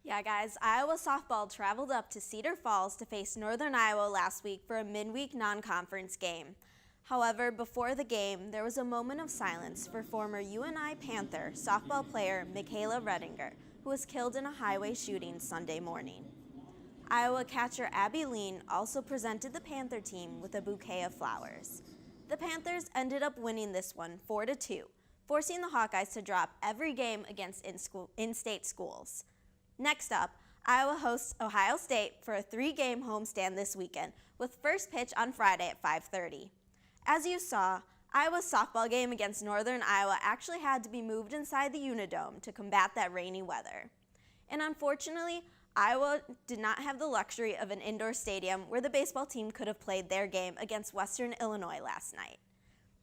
Yeah, guys, Iowa softball traveled up to Cedar Falls to face Northern Iowa last week for a midweek non-conference game. However, before the game, there was a moment of silence for former UNI Panther softball player Michaela Redinger, who was killed in a highway shooting Sunday morning. Iowa catcher Abby Lean also presented the Panther team with a bouquet of flowers. The Panthers ended up winning this one 4-2, forcing the Hawkeyes to drop every game against in-state schools. Next up, Iowa hosts Ohio State for a 3-game homestand this weekend, with first pitch on Friday at 5:30. As you saw, Iowa's softball game against Northern Iowa actually had to be moved inside the Unidome to combat that rainy weather. And unfortunately, Iowa did not have the luxury of an indoor stadium where the baseball team could have played their game against Western Illinois last night.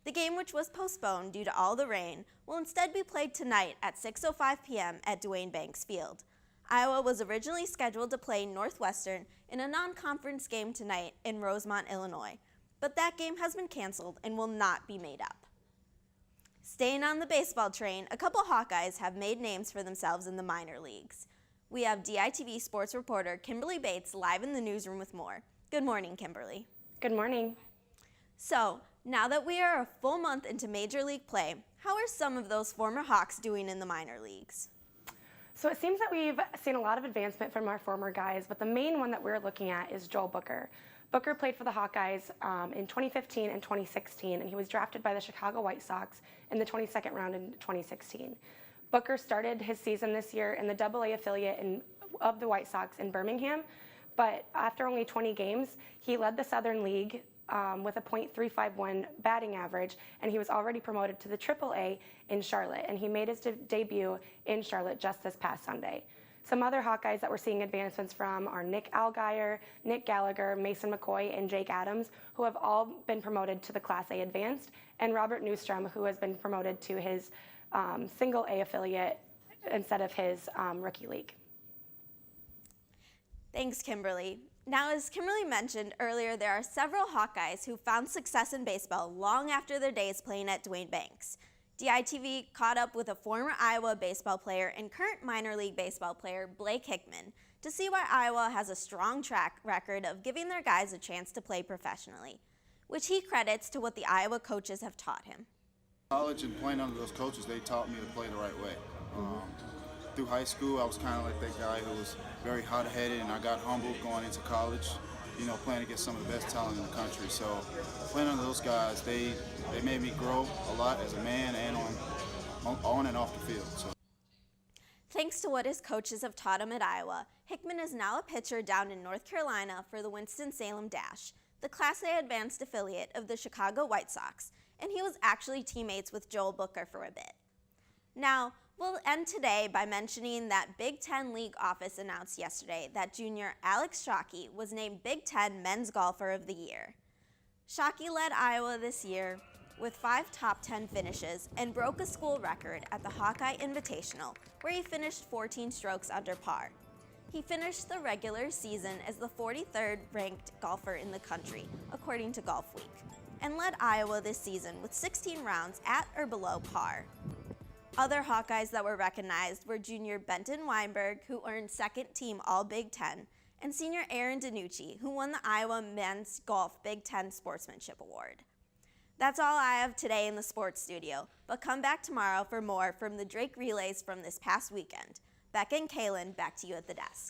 The game, which was postponed due to all the rain, will instead be played tonight at 6:05 p.m. at Duane Banks Field. Iowa was originally scheduled to play Northwestern in a non-conference game tonight in Rosemont, Illinois, but that game has been canceled and will not be made up. Staying on the baseball train, a couple Hawkeyes have made names for themselves in the minor leagues. We have DITV sports reporter Kimberly Bates live in the newsroom with more. Good morning, Kimberly. Good morning. So, now that we are a full month into Major League play, how are some of those former Hawks doing in the minor leagues? So it seems that we've seen a lot of advancement from our former guys, but the main one that we're looking at is Joel Booker. Booker played for the Hawkeyes in 2015 and 2016, and he was drafted by the Chicago White Sox in the 22nd round in 2016. Booker started his season this year in the AA affiliate of the White Sox in Birmingham, but after only 20 games, he led the Southern League with a .351 batting average, and he was already promoted to the AAA in Charlotte, and he made his debut in Charlotte just this past Sunday. Some other Hawkeyes that we're seeing advancements from are Nick Allgaier, Nick Gallagher, Mason McCoy, and Jake Adams, who have all been promoted to the Class A Advanced, and Robert Newstrom, who has been promoted to his Single A affiliate instead of his rookie league. Thanks, Kimberly. Now, as Kimberly mentioned earlier, there are several Hawkeyes who found success in baseball long after their days playing at Duane Banks. DITV caught up with a former Iowa baseball player and current minor league baseball player, Blake Hickman, to see why Iowa has a strong track record of giving their guys a chance to play professionally, which he credits to what the Iowa coaches have taught him. College and playing under those coaches, they taught me to play the right way. Through high school, I was kind of like that guy who was very hot-headed, and I got humbled going into college, playing against some of the best talent in the country. So playing under those guys, they made me grow a lot as a man and on and off the field. So. Thanks to what his coaches have taught him at Iowa, Hickman is now a pitcher down in North Carolina for the Winston-Salem Dash, the Class A Advanced affiliate of the Chicago White Sox, and he was actually teammates with Joel Booker for a bit. Now, we'll end today by mentioning that Big Ten League office announced yesterday that junior Alex Shockey was named Big Ten Men's Golfer of the Year. Shockey led Iowa this year with 5 top 10 finishes and broke a school record at the Hawkeye Invitational, where he finished 14 strokes under par. He finished the regular season as the 43rd ranked golfer in the country, according to Golf Week, and led Iowa this season with 16 rounds at or below par. Other Hawkeyes that were recognized were junior Benton Weinberg, who earned second team All-Big Ten, and senior Aaron DiNucci, who won the Iowa Men's Golf Big Ten Sportsmanship Award. That's all I have today in the sports studio, but come back tomorrow for more from the Drake Relays from this past weekend. Becca and Kaylin, back to you at the desk.